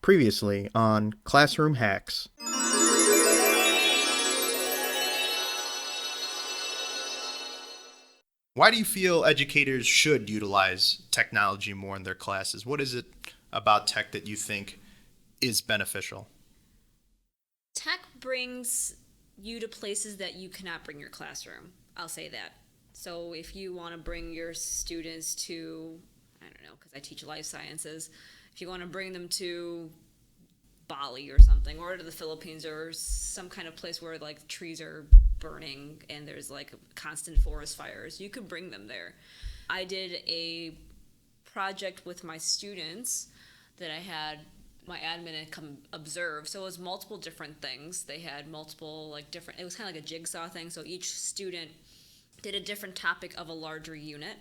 Previously on Classroom Hacks. Why do you feel educators should utilize technology more in their classes? What is it about tech that you think is beneficial? Tech brings you to places that you cannot bring your classroom. I'll say that. So if you want to bring your students to, I don't know, because I teach life sciences, if you want to bring them to Bali or something, or to the Philippines, or some kind of place where like trees are burning and there's like constant forest fires, you could bring them there. I did a project with my students that I had my admin come observe. So it was multiple different things. They had multiple different, it was kind of like a jigsaw thing. So each student did a different topic of a larger unit.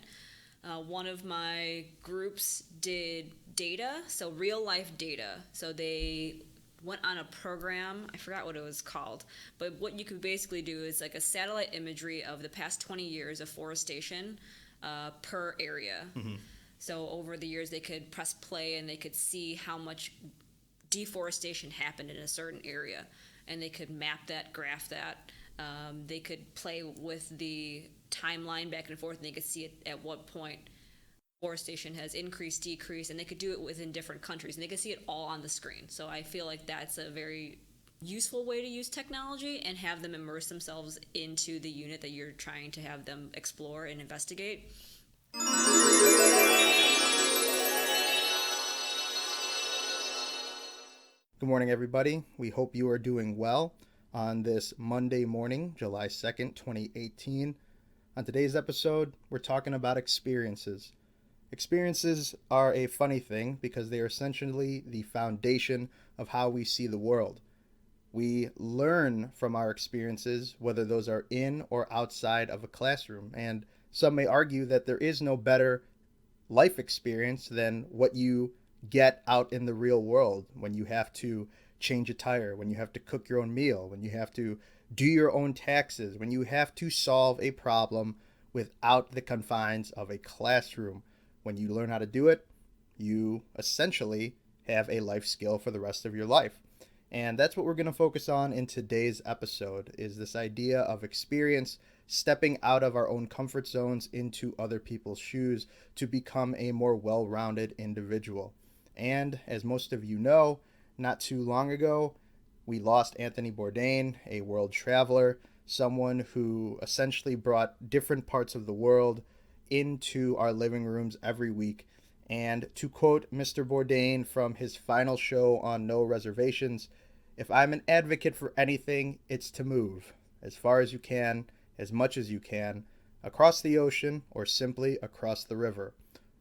One of my groups did data, so real life data. So they went on a program, I forgot what it was called, but what you could basically do is like a satellite imagery of the past 20 years of forestation per area. Mm-hmm. So over the years they could press play and they could see how much deforestation happened in a certain area, and they could map that, graph that. They could play with the timeline back and forth, and they could see at what point forestation has increased, decreased, and they could do it within different countries, and they could see it all on the screen. So I feel like that's a very useful way to use technology and have them immerse themselves into the unit that you're trying to have them explore and investigate. Good morning, everybody. We hope you are doing well on this Monday morning, July 2nd, 2018. On today's episode, we're talking about experiences. Experiences are a funny thing because they are essentially the foundation of how we see the world. We learn from our experiences, whether those are in or outside of a classroom, and some may argue that there is no better life experience than what you get out in the real world, when you have to change a tire, when you have to cook your own meal, when you have to do your own taxes, when you have to solve a problem without the confines of a classroom. When you learn how to do it, you essentially have a life skill for the rest of your life. And that's what we're going to focus on in today's episode, is this idea of experience, stepping out of our own comfort zones into other people's shoes to become a more well-rounded individual. And as most of you know, not too long ago, we lost Anthony Bourdain, a world traveler, someone who essentially brought different parts of the world into our living rooms every week. And to quote Mr. Bourdain from his final show on No Reservations, "If I'm an advocate for anything, it's to move as far as you can, as much as you can, across the ocean or simply across the river.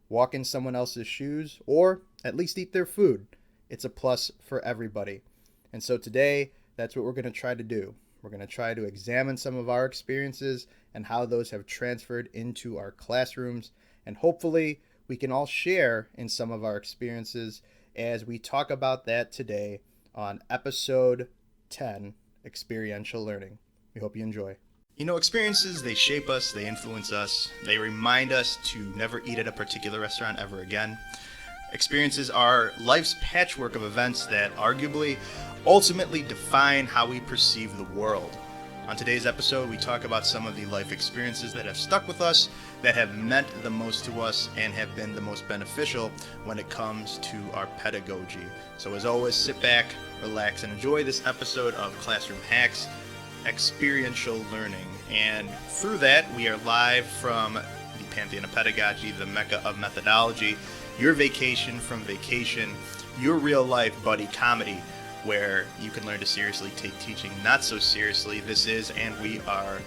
Walk in someone else's shoes, or at least eat their food. It's a plus for everybody." And so today, that's what we're going to try to do. We're going to try to examine some of our experiences and how those have transferred into our classrooms. And hopefully, we can all share in some of our experiences as we talk about that today on episode 10, Experiential Learning. We hope you enjoy. You know, experiences, they shape us, they influence us, they remind us to never eat at a particular restaurant ever again. Experiences are life's patchwork of events that arguably ultimately define how we perceive the world. On today's episode, we talk about some of the life experiences that have stuck with us, that have meant the most to us, and have been the most beneficial when it comes to our pedagogy. So as always, sit back, relax, and enjoy this episode of Classroom Hacks, Experiential Learning. And through that, we are live from the Pantheon of Pedagogy, the Mecca of Methodology, your vacation from vacation, your real life buddy comedy, where you can learn to seriously take teaching not so seriously. This is, and we are,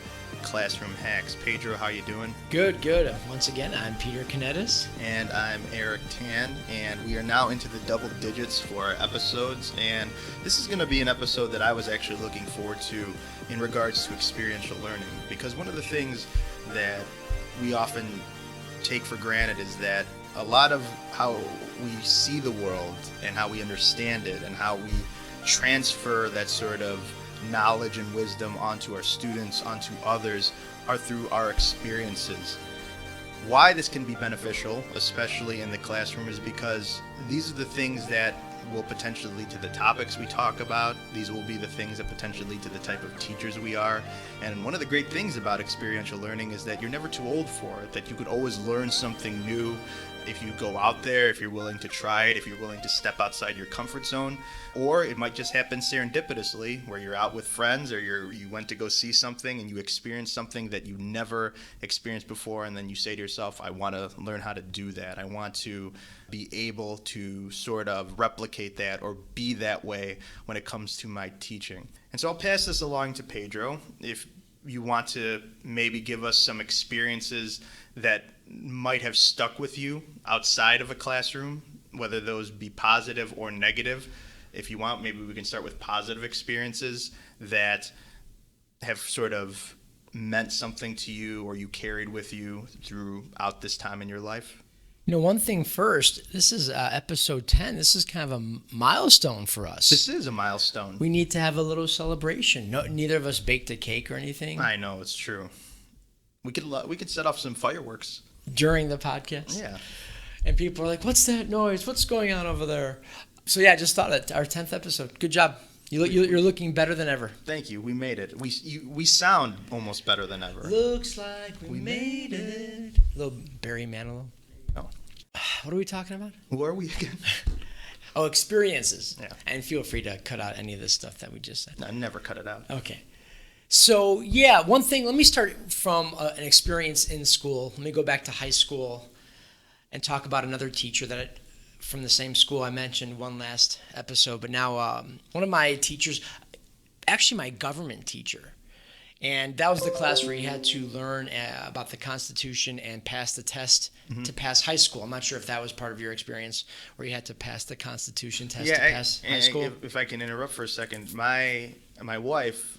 Classroom Hacks. Pedro, how you doing? Good. Once again, I'm Peter Canetis. And I'm Eric Tan, and we are now into the double digits for our episodes, and this is going to be an episode that I was actually looking forward to in regards to experiential learning, because one of the things that we often take for granted is that a lot of how we see the world and how we understand it and how we transfer that sort of knowledge and wisdom onto our students, onto others, are through our experiences. Why this can be beneficial, especially in the classroom, is because these are the things that will potentially lead to the topics we talk about. These will be the things that potentially lead to the type of teachers we are. And one of the great things about experiential learning is that you're never too old for it, that you could always learn something new if you go out there, if you're willing to try it, if you're willing to step outside your comfort zone. Or it might just happen serendipitously, where you're out with friends, or you went to go see something and you experienced something that you never experienced before, and then you say to yourself, I want to learn how to do that. I want to be able to sort of replicate that or be that way when it comes to my teaching. And so I'll pass this along to Pedro. If you want to maybe give us some experiences that might have stuck with you outside of a classroom, whether those be positive or negative. If you want, maybe we can start with positive experiences that have sort of meant something to you or you carried with you throughout this time in your life. You know, one thing first, this is episode 10. This is kind of a milestone for us. This is a milestone. We need to have a little celebration. No, neither of us baked a cake or anything. I know, it's true. We could set off some fireworks during the podcast. Yeah. And people are like, what's that noise? What's going on over there? So yeah, I just thought it. Our 10th episode. Good job. You're looking better than ever. Thank you. We made it. We sound almost better than ever. Looks like we made it. Little Barry Manilow. Oh. What are we talking about? Who are we again? Oh, experiences. Yeah. And feel free to cut out any of this stuff that we just said. No, never cut it out. Okay. So, yeah, one thing, let me start from an experience in school. Let me go back to high school and talk about another teacher from the same school I mentioned one last episode. But now one of my teachers, actually my government teacher, and that was the class where he had to learn about the Constitution and pass the test to pass high school. I'm not sure if that was part of your experience where you had to pass the Constitution test to pass high school. If I can interrupt for a second, my wife,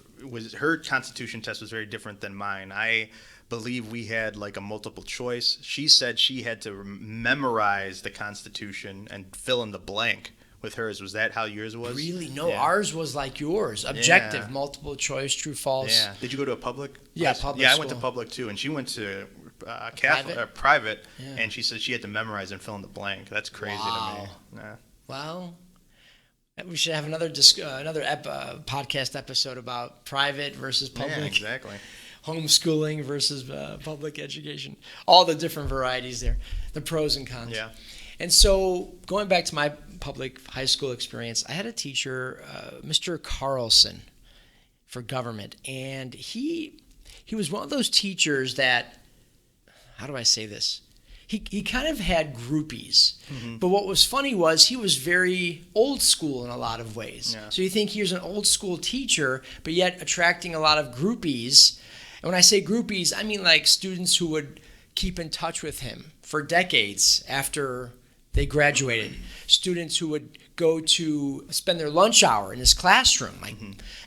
her Constitution test was very different than mine. I believe we had like a multiple choice. She said she had to memorize the Constitution and fill in the blank with hers. Was that how yours was? Really? No, yeah. Ours was like yours. Objective, multiple choice, true, false. Yeah. Did you go to a public? Yeah, public Yeah, school. I went to public too, and she went to Yeah. private, and she said she had to memorize and fill in the blank. That's crazy to me. Yeah. Well, we should have another podcast episode about private versus public. Yeah, exactly. Homeschooling versus public education. All the different varieties there, the pros and cons. Yeah. And so going back to my public high school experience, I had a teacher, Mr. Carlson, for government. And he was one of those teachers that, how do I say this? He kind of had groupies. Mm-hmm. But what was funny was he was very old school in a lot of ways. Yeah. So you think he was an old school teacher, but yet attracting a lot of groupies. And when I say groupies, I mean like students who would keep in touch with him for decades after they graduated. Students who would go to spend their lunch hour in his classroom.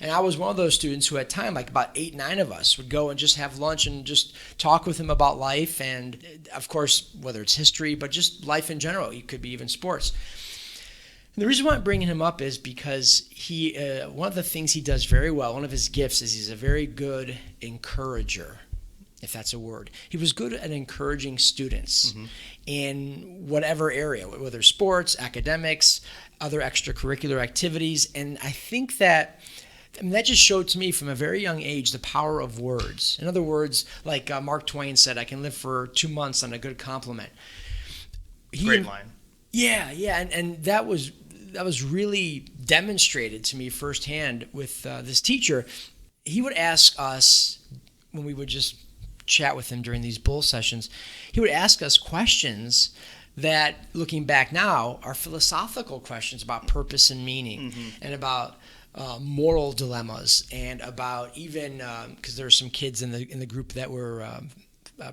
And I was one of those students who at time, like about 8, 9 of us, would go and just have lunch and just talk with him about life. And of course, whether it's history, but just life in general. It could be even sports. And the reason why I'm bringing him up is because he, one of the things he does very well, one of his gifts is he's a very good encourager, if that's a word. He was good at encouraging students in whatever area, whether sports, academics, other extracurricular activities. And I think that just showed to me from a very young age the power of words. In other words, like Mark Twain said, I can live for 2 months on a good compliment. Great line. Yeah, and that was really demonstrated to me firsthand with this teacher. He would ask us, when we would just chat with him during these bull sessions, he would ask us questions that, looking back now, are philosophical questions about purpose and meaning, and about moral dilemmas, and about even because there were some kids in the group that were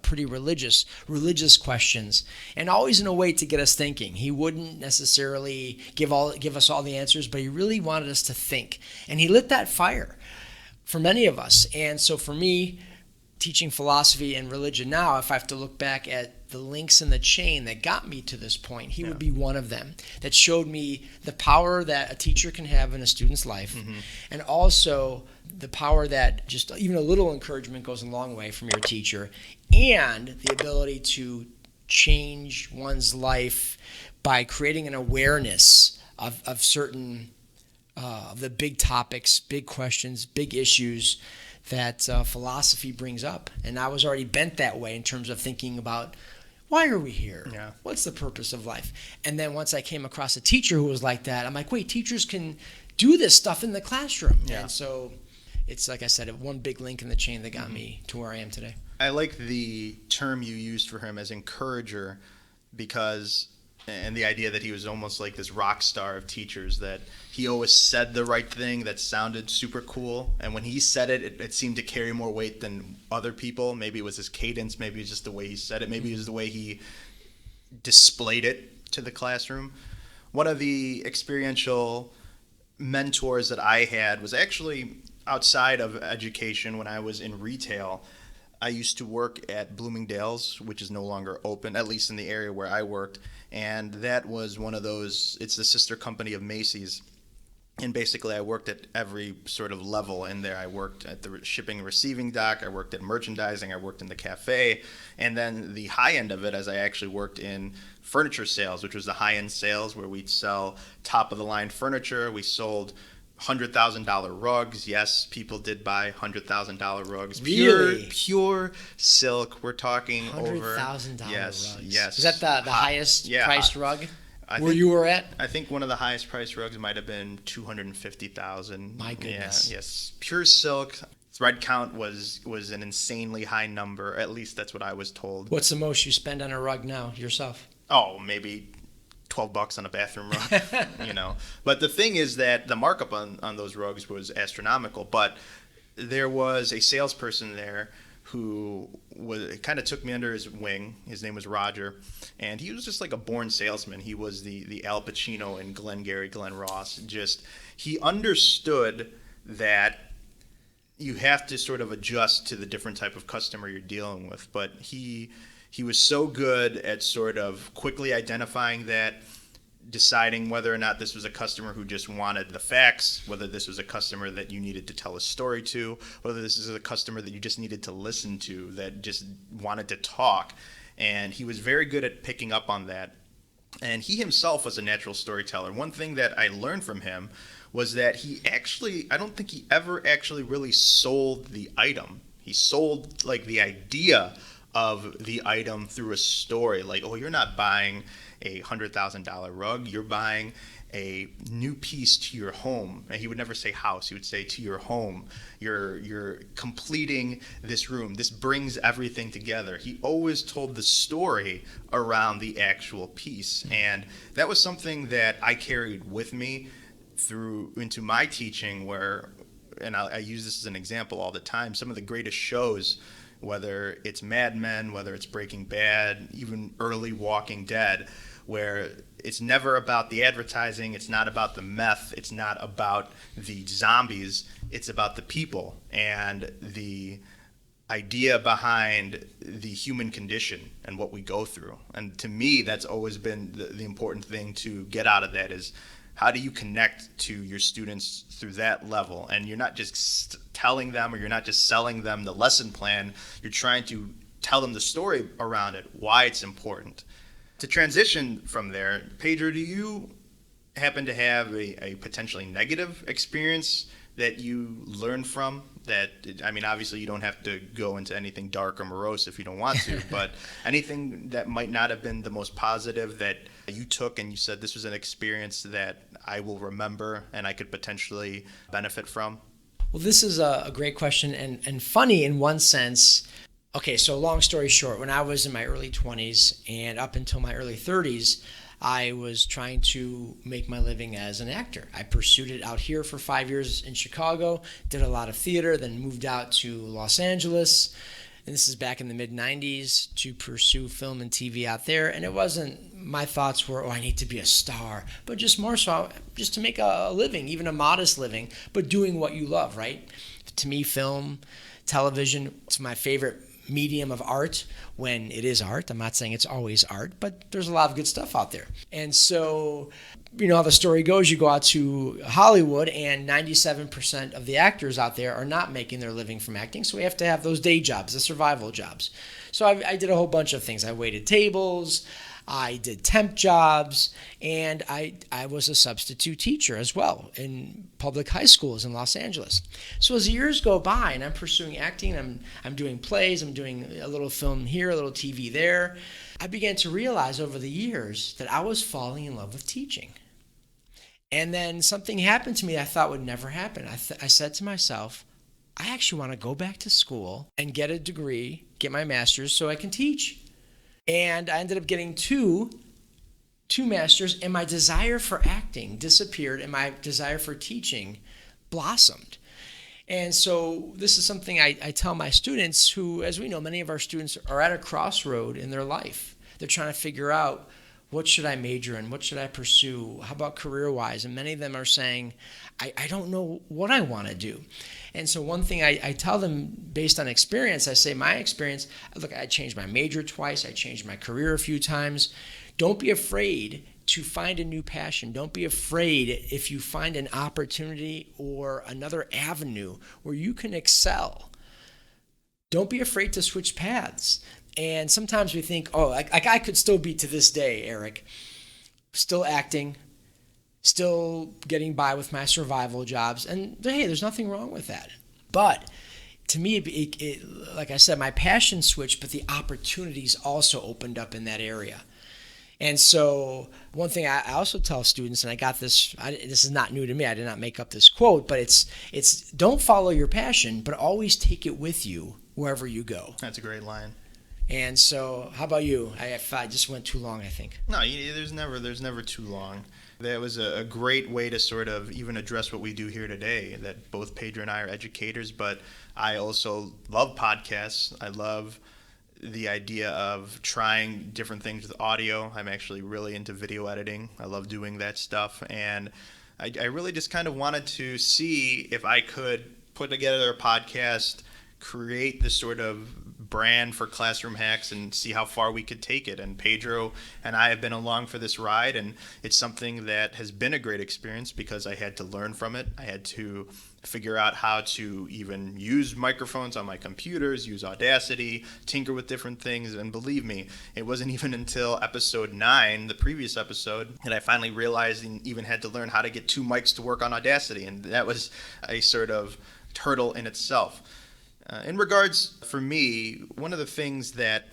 pretty religious questions, and always in a way to get us thinking. He wouldn't necessarily give us all the answers, but he really wanted us to think, and he lit that fire for many of us. And so for me, teaching philosophy and religion now, if I have to look back at the links in the chain that got me to this point, he would be one of them, that showed me the power that a teacher can have in a student's life, and also the power that just even a little encouragement goes a long way from your teacher, and the ability to change one's life by creating an awareness of certain of the big topics, big questions, big issues that philosophy brings up. And I was already bent that way in terms of thinking about, why are we here? Yeah. What's the purpose of life? And then once I came across a teacher who was like that, I'm like, wait, teachers can do this stuff in the classroom. Yeah. And so it's, like I said, one big link in the chain that got me to where I am today. I like the term you used for him as encourager, because, and the idea that he was almost like this rock star of teachers, that he always said the right thing that sounded super cool, and when he said it, it seemed to carry more weight than other people. Maybe it was his cadence, maybe it was just the way he said it, maybe it was the way he displayed it to the classroom. One of the experiential mentors that I had was actually outside of education. When I was in retail, I used to work at Bloomingdale's, which is no longer open, at least in the area where I worked. And that was one of those, it's the sister company of Macy's. And basically I worked at every sort of level in there. I worked at the shipping and receiving dock, I worked at merchandising, I worked in the cafe. And then the high end of it, as I actually worked in furniture sales, which was the high end sales where we'd sell top of the line furniture. We sold $100,000 rugs. Yes, people did buy $100,000 rugs. Really? Pure silk. We're talking over $100,000 yes, rugs. yes. Is that the highest priced rug where think, you were at? I think one of the highest priced rugs might have been $250,000. My goodness. Yeah, yes, pure silk. Thread count was an insanely high number. At least that's what I was told. What's the most you spend on a rug now yourself? Oh, maybe $12 on a bathroom rug, you know. But the thing is that the markup on those rugs was astronomical. But there was a salesperson there who kind of took me under his wing. His name was Roger, and he was just like a born salesman. He was the Al Pacino in Glengarry Glen Ross. Just, he understood that you have to sort of adjust to the different type of customer you're dealing with. But he was so good at sort of quickly identifying that, deciding whether or not this was a customer who just wanted the facts, whether this was a customer that you needed to tell a story to, whether this is a customer that you just needed to listen to, that just wanted to talk. And he was very good at picking up on that. And he himself was a natural storyteller. One thing that I learned from him was that he actually, I don't think he ever actually really sold the item. He sold like the idea of the item through a story. Like, oh, you're not buying a $100,000 rug, you're buying a new piece to your home. And he would never say house, he would say to your home. You're completing this room. This brings everything together. He always told the story around the actual piece. And that was something that I carried with me through into my teaching, where, and I use this as an example all the time, some of the greatest shows, whether it's Mad Men, whether it's Breaking Bad, even early Walking Dead, where it's never about the advertising, it's not about the meth, it's not about the zombies, it's about the people and the idea behind the human condition and what we go through. And to me, that's always been the important thing to get out of that, is how do you connect to your students through that level? And you're not just telling them, or you're not just selling them the lesson plan, you're trying to tell them the story around it, why it's important. To transition from there, Pedro, do you happen to have a potentially negative experience that you learned from? That, I mean, obviously you don't have to go into anything dark or morose if you don't want to, but anything that might not have been the most positive that you took and you said, this was an experience that I will remember and I could potentially benefit from? Well, this is a great question and funny in one sense. Okay, so long story short, when I was in my early 20s and up until my early 30s, I was trying to make my living as an actor. I pursued it out here for 5 years in Chicago, did a lot of theater, then moved out to Los Angeles, and this is back in the mid-90s, to pursue film and TV out there. And it wasn't, my thoughts were, oh, I need to be a star, but just more so, just to make a living, even a modest living, but doing what you love, right? To me, film, television, it's my favorite medium of art when it is art. I'm not saying it's always art, but there's a lot of good stuff out there. And so, you know how the story goes, you go out to Hollywood and 97% of the actors out there are not making their living from acting. So we have to have those day jobs, the survival jobs. So I did a whole bunch of things. I waited tables. I did temp jobs, and I was a substitute teacher as well in public high schools in Los Angeles. So as years go by and I'm pursuing acting, I'm doing plays, I'm doing a little film here, a little TV there, I began to realize over the years that I was falling in love with teaching. And then something happened to me I thought would never happen. I said to myself, I actually want to go back to school and get a degree, get my master's so I can teach. And I ended up getting two masters, and my desire for acting disappeared and my desire for teaching blossomed. And so this is something I tell my students who, as we know, many of our students are at a crossroad in their life. They're trying to figure out, what should I major in? What should I pursue? How about career-wise? And many of them are saying, I don't know what I want to do. And so one thing I tell them based on experience, I say my experience, look, I changed my major twice. I changed my career a few times. Don't be afraid to find a new passion. Don't be afraid if you find an opportunity or another avenue where you can excel. Don't be afraid to switch paths. And sometimes we think, oh, like I could still be to this day, Eric, still acting, still getting by with my survival jobs. And hey, there's nothing wrong with that. But to me, like I said, my passion switched, but the opportunities also opened up in that area. And so one thing I also tell students, and I got this, this is not new to me, I did not make up this quote, but it's don't follow your passion, but always take it with you wherever you go. That's a great line. And so, how about you? I just went too long, I think. No, there's never too long. That was a great way to sort of even address what we do here today, that both Pedro and I are educators, but I also love podcasts. I love the idea of trying different things with audio. I'm actually really into video editing. I love doing that stuff. And I really just kind of wanted to see if I could put together a podcast, create this sort of brand for Classroom Hacks, and see how far we could take it. And Pedro and I have been along for this ride, and it's something that has been a great experience because I had to learn from it. I had to figure out how to even use microphones on my computers, use Audacity, tinker with different things. And believe me, it wasn't even until episode 9, the previous episode, that I finally realized and even had to learn how to get 2 mics to work on Audacity. And that was a sort of hurdle in itself. In regards, for me, one of the things that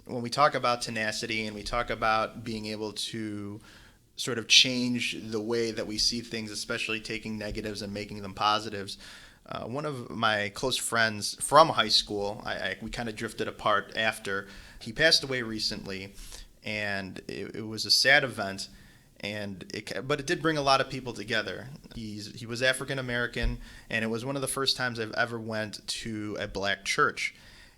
when we talk about tenacity and we talk about being able to sort of change the way that we see things, especially taking negatives and making them positives, one of my close friends from high school, we kind of drifted apart after. He passed away recently, and it was a sad event. But it did bring a lot of people together. He was African American, and it was one of the first times I've ever went to a black church.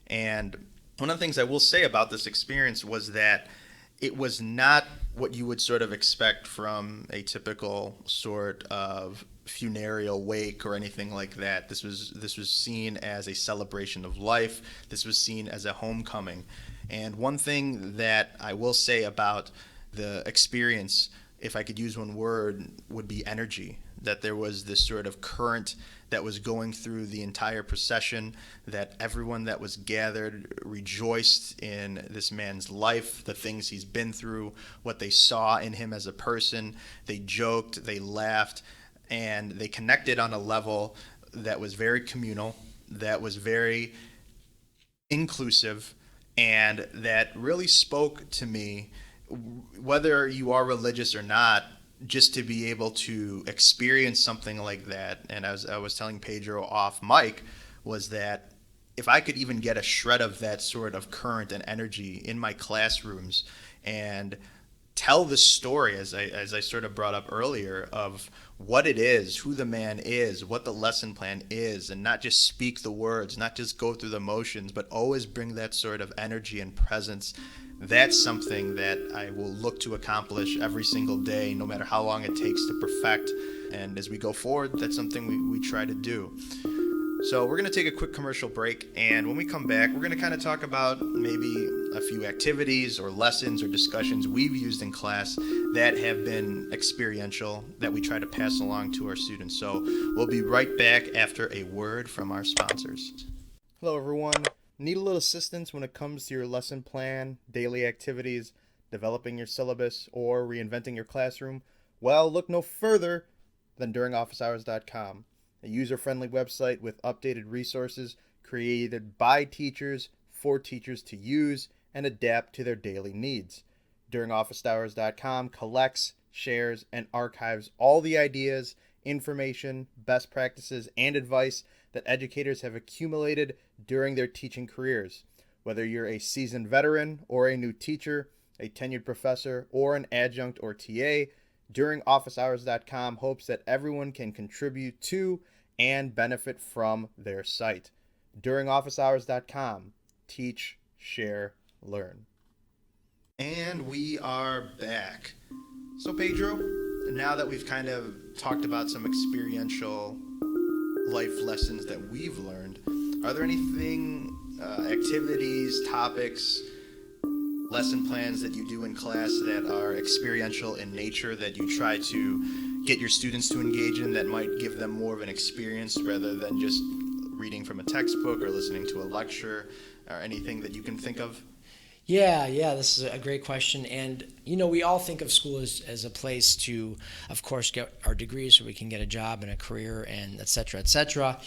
And one of the things I will say about this experience was that it was not what you would sort of expect from a typical sort of funereal wake or anything like that. This was seen as a celebration of life. This was seen as a homecoming. And one thing that I will say about the experience, if I could use one word, would be energy. That there was this sort of current that was going through the entire procession, that everyone that was gathered rejoiced in this man's life, the things he's been through, what they saw in him as a person. They joked, they laughed, and they connected on a level that was very communal, that was very inclusive, and that really spoke to me, whether you are religious or not, just to be able to experience something like that. And as I was telling Pedro off mic, was that if I could even get a shred of that sort of current and energy in my classrooms and tell the story, as I sort of brought up earlier, of what it is, who the man is, what the lesson plan is, and not just speak the words, not just go through the motions, but always bring that sort of energy and presence. That's something that I will look to accomplish every single day, no matter how long it takes to perfect. And as we go forward, that's something we try to do. So we're going to take a quick commercial break, and when we come back, we're going to kind of talk about maybe a few activities or lessons or discussions we've used in class that have been experiential that we try to pass along to our students. So we'll be right back after a word from our sponsors. Hello, everyone. Need a little assistance when it comes to your lesson plan, daily activities? developing your syllabus, or reinventing your classroom? Well, look no further than duringofficehours.com, a user-friendly website with updated resources created by teachers for teachers to use and adapt to their daily needs. Duringofficehours.com collects, shares, and archives all the ideas, information, best practices, and advice that educators have accumulated during their teaching careers. Whether you're a seasoned veteran or a new teacher, a tenured professor, or an adjunct or TA, duringofficehours.com hopes that everyone can contribute to and benefit from their site. Duringofficehours.com. Teach, share, learn. And we are back. So Pedro, now that we've kind of talked about some experiential life lessons that we've learned, are there anything, activities, topics, lesson plans that you do in class that are experiential in nature that you try to get your students to engage in that might give them more of an experience rather than just reading from a textbook or listening to a lecture, or anything that you can think of? Yeah, this is a great question. And, we all think of school as a place to, of course, get our degrees so we can get a job and a career and et cetera, et cetera.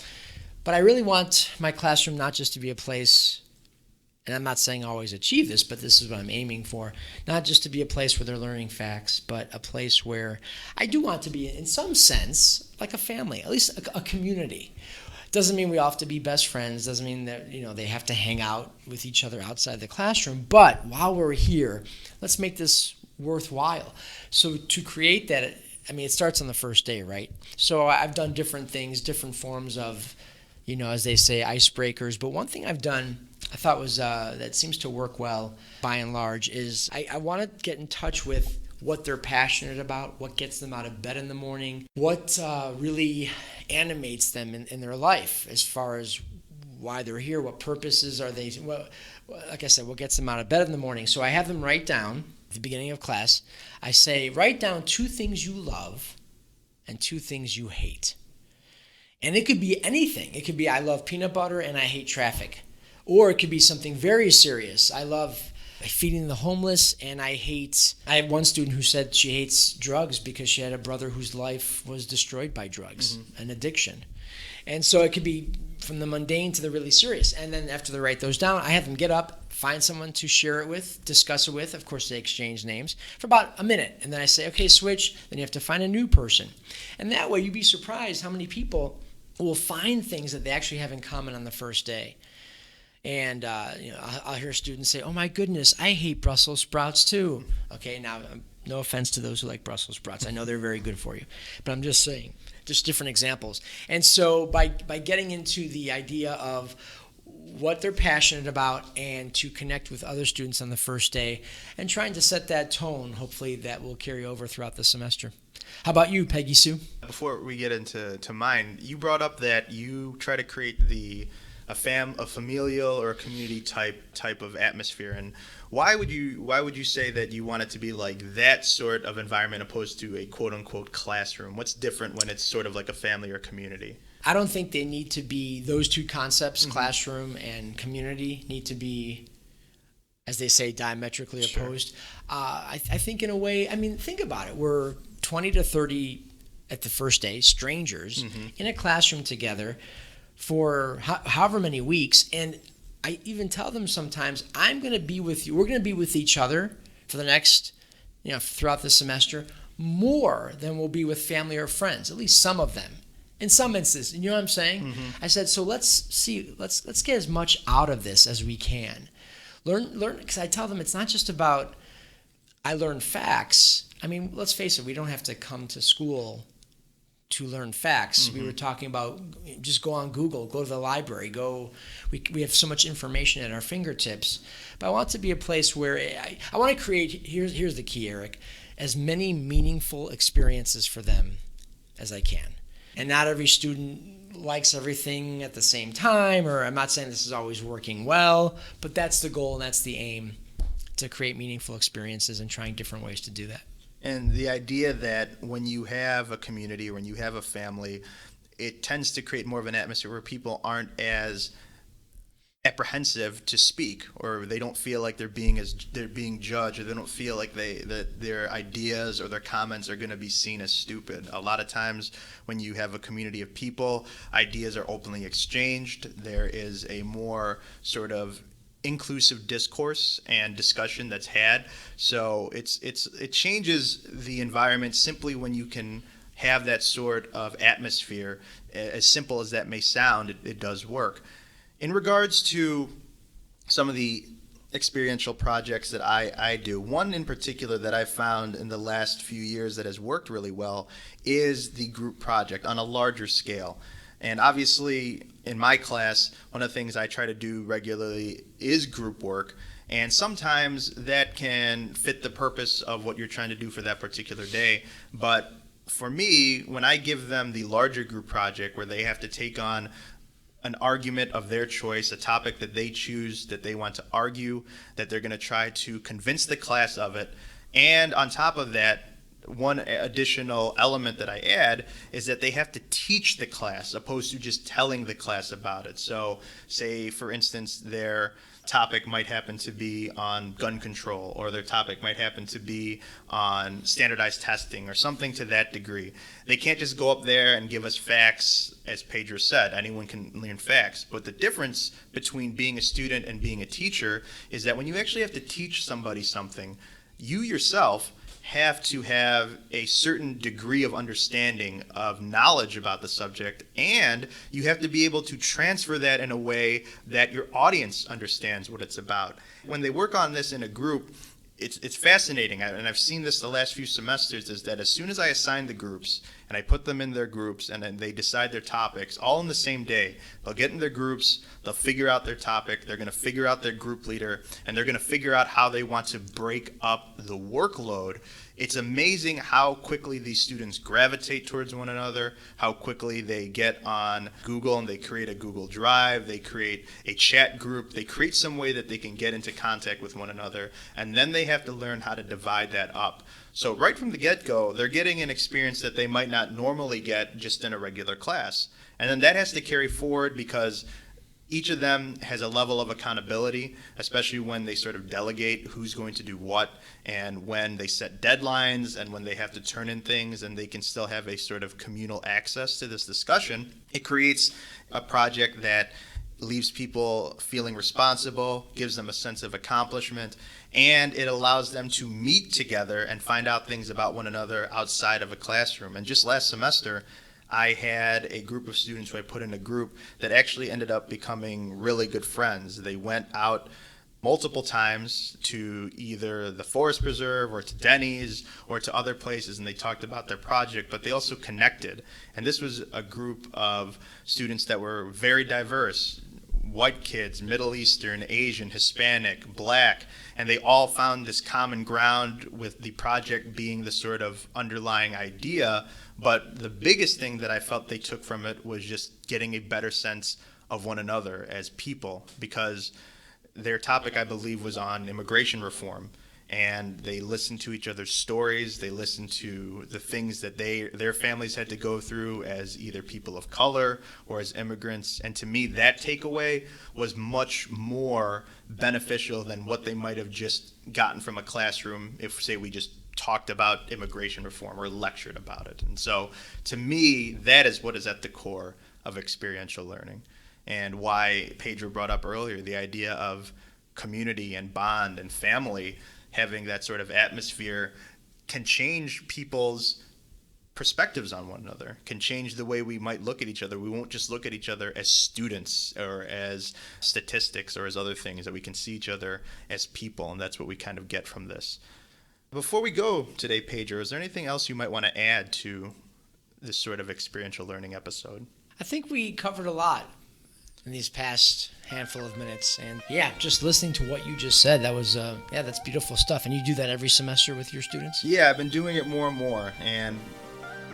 But I really want my classroom not just to be a place, and I'm not saying I always achieve this, but this is what I'm aiming for, not just to be a place where they're learning facts, but a place where I do want to be, in some sense, like a family, at least a community. Doesn't mean we all have to be best friends. Doesn't mean that they have to hang out with each other outside the classroom. But while we're here, let's make this worthwhile. So to create that, it starts on the first day, right? So I've done different things, different forms of, as they say, icebreakers. But one thing I've done, I thought was that seems to work well by and large, is I want to get in touch with what they're passionate about, what gets them out of bed in the morning, what really animates them in their life as far as why they're here, what purposes are they, like I said, what gets them out of bed in the morning. So I have them write down at the beginning of class, I say, write down 2 things you love and 2 things you hate. And it could be anything. It could be I love peanut butter and I hate traffic. Or it could be something very serious. I love feeding the homeless, and I have one student who said she hates drugs because she had a brother whose life was destroyed by drugs, an addiction. And so it could be from the mundane to the really serious. And then after they write those down, I have them get up, find someone to share it with, discuss it with. Of course, they exchange names for about a minute. And then I say, okay, switch. Then you have to find a new person. And that way you'd be surprised how many people will find things that they actually have in common on the first day. And, I'll hear students say, oh, my goodness, I hate Brussels sprouts, too. Okay, now, no offense to those who like Brussels sprouts. I know they're very good for you. But I'm just saying, just different examples. And so by getting into the idea of what they're passionate about and to connect with other students on the first day and trying to set that tone, hopefully that will carry over throughout the semester. How about you, Peggy Sue? Before we get into mine, you brought up that you try to create a familial or a community type of atmosphere, and why would you say that you want it to be like that sort of environment opposed to a quote unquote classroom? What's different when it's sort of like a family or community? I don't think they need to be, those two concepts, classroom and community, need to be, as they say, diametrically opposed. I think in a way, think about it. We're 20 to 30 at the first day, strangers, in a classroom together for however many weeks, and I even tell them sometimes, I'm going to be with you, we're going to be with each other for the next, throughout the semester, more than we'll be with family or friends, at least some of them, in some instances, you know what I'm saying? I said, so let's get as much out of this as we can. Learn, because I tell them it's not just about, I learn facts. Let's face it, we don't have to come to school to learn facts. We were talking about just go on Google, go to the library, we have so much information at our fingertips. But I want it to be a place where I want to create, here's the key, Eric, as many meaningful experiences for them as I can. And not every student likes everything at the same time, or I'm not saying this is always working well, but that's the goal and that's the aim, to create meaningful experiences and trying different ways to do that. And the idea that when you have a community or when you have a family, it tends to create more of an atmosphere where people aren't as apprehensive to speak, or they don't feel like they're being judged, or they don't feel like that their ideas or their comments are going to be seen as stupid. A lot of times when you have a community of people, ideas are openly exchanged. There is a more sort of inclusive discourse and discussion that's had. So it changes the environment simply when you can have that sort of atmosphere. As simple as that may sound, it does work. In regards to some of the experiential projects that I do, one in particular that I've found in the last few years that has worked really well is the group project on a larger scale. And obviously, in my class, one of the things I try to do regularly is group work. And sometimes that can fit the purpose of what you're trying to do for that particular day. But for me, when I give them the larger group project where they have to take on an argument of their choice, a topic that they choose, that they want to argue, that they're going to try to convince the class of it. And on top of that, one additional element that I add is that they have to teach the class opposed to just telling the class about it. So say, for instance, their topic might happen to be on gun control, or their topic might happen to be on standardized testing or something to that degree. They can't just go up there and give us facts. As Pedro said, anyone can learn facts. But the difference between being a student and being a teacher is that when you actually have to teach somebody something, you yourself have to have a certain degree of understanding of knowledge about the subject, and you have to be able to transfer that in a way that your audience understands what it's about. When they work on this in a group, it's fascinating, and I've seen this the last few semesters, is that as soon as I assign the groups and I put them in their groups and then they decide their topics all in the same day, they'll get in their groups, they'll figure out their topic, they're going to figure out their group leader, and they're going to figure out how they want to break up the workload. It's amazing how quickly these students gravitate towards one another, how quickly they get on Google and they create a Google Drive, they create a chat group, they create some way that they can get into contact with one another, and then they have to learn how to divide that up. So right from the get-go, they're getting an experience that they might not normally get just in a regular class. And then that has to carry forward because each of them has a level of accountability, especially when they sort of delegate who's going to do what, and when they set deadlines, and when they have to turn in things, and they can still have a sort of communal access to this discussion. It creates a project that leaves people feeling responsible, gives them a sense of accomplishment, and it allows them to meet together and find out things about one another outside of a classroom. And just last semester, I had a group of students who I put in a group that actually ended up becoming really good friends. They went out multiple times to either the Forest Preserve or to Denny's or to other places, and they talked about their project, but they also connected. And this was a group of students that were very diverse. White kids, Middle Eastern, Asian, Hispanic, Black, and they all found this common ground with the project being the sort of underlying idea. But the biggest thing that I felt they took from it was just getting a better sense of one another as people, because their topic, I believe, was on immigration reform. And they listened to each other's stories. They listened to the things that their families had to go through as either people of color or as immigrants. And to me, that takeaway was much more beneficial than what they might have just gotten from a classroom if, say, we just talked about immigration reform or lectured about it. And so, to me, that is what is at the core of experiential learning, and why Pedro brought up earlier the idea of community and bond and family. Having that sort of atmosphere can change people's perspectives on one another, can change the way we might look at each other. We won't just look at each other as students or as statistics or as other things, that we can see each other as people, and that's what we kind of get from this. Before we go today, Pedro, is there anything else you might want to add to this sort of experiential learning episode? I think we covered a lot in these past handful of minutes, and just listening to what you just said, that was that's beautiful stuff. And you do that every semester with your students? Yeah, I've been doing it more and more, and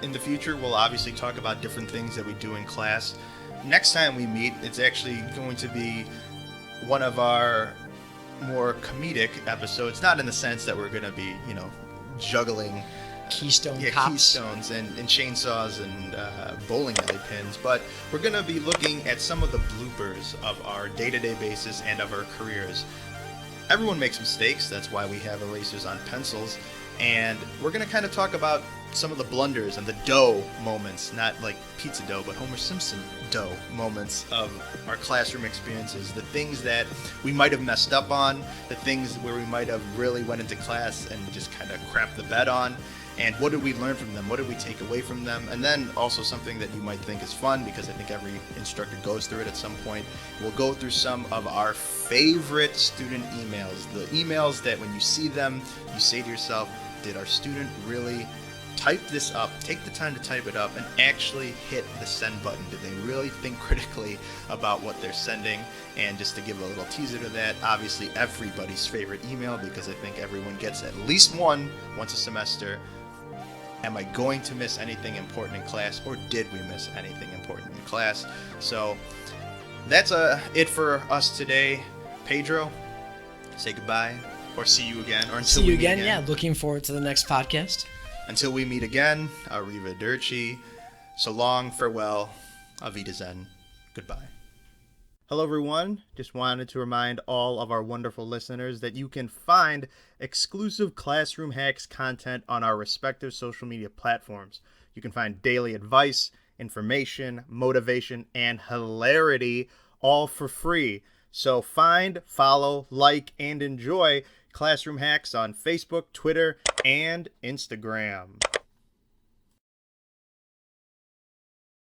in the future we'll obviously talk about different things that we do in class. Next time we meet, it's actually going to be one of our more comedic episodes, not in the sense that we're going to be, juggling Keystone Yeah, cops. keystones and chainsaws and bowling alley pins. But we're going to be looking at some of the bloopers of our day-to-day basis and of our careers. Everyone makes mistakes. That's why we have erasers on pencils. And we're going to kind of talk about some of the blunders and the dough moments, not like pizza dough, but Homer Simpson dough moments of our classroom experiences, the things that we might have messed up on, the things where we might have really went into class and just kind of crapped the bed on, and what did we learn from them, what did we take away from them, and then also something that you might think is fun, because I think every instructor goes through it at some point. We'll go through some of our favorite student emails, the emails that when you see them, you say to yourself, did our student really type this up, take the time to type it up, and actually hit the send button? Did they really think critically about what they're sending? And just to give a little teaser to that, obviously everybody's favorite email, because I think everyone gets at least one once a semester. Am I going to miss anything important in class, or did we miss anything important in class? So that's it for us today. Pedro, say goodbye, or see you again, or until See you we meet again. Yeah, looking forward to the next podcast. Until we meet again, arrivederci, so long, farewell, Wiedersehen, goodbye. Hello, everyone. Just wanted to remind all of our wonderful listeners that you can find exclusive Classroom Hacks content on our respective social media platforms. You can find daily advice, information, motivation, and hilarity, all for free. So find, follow, like, and enjoy Classroom Hacks on Facebook, Twitter, and Instagram.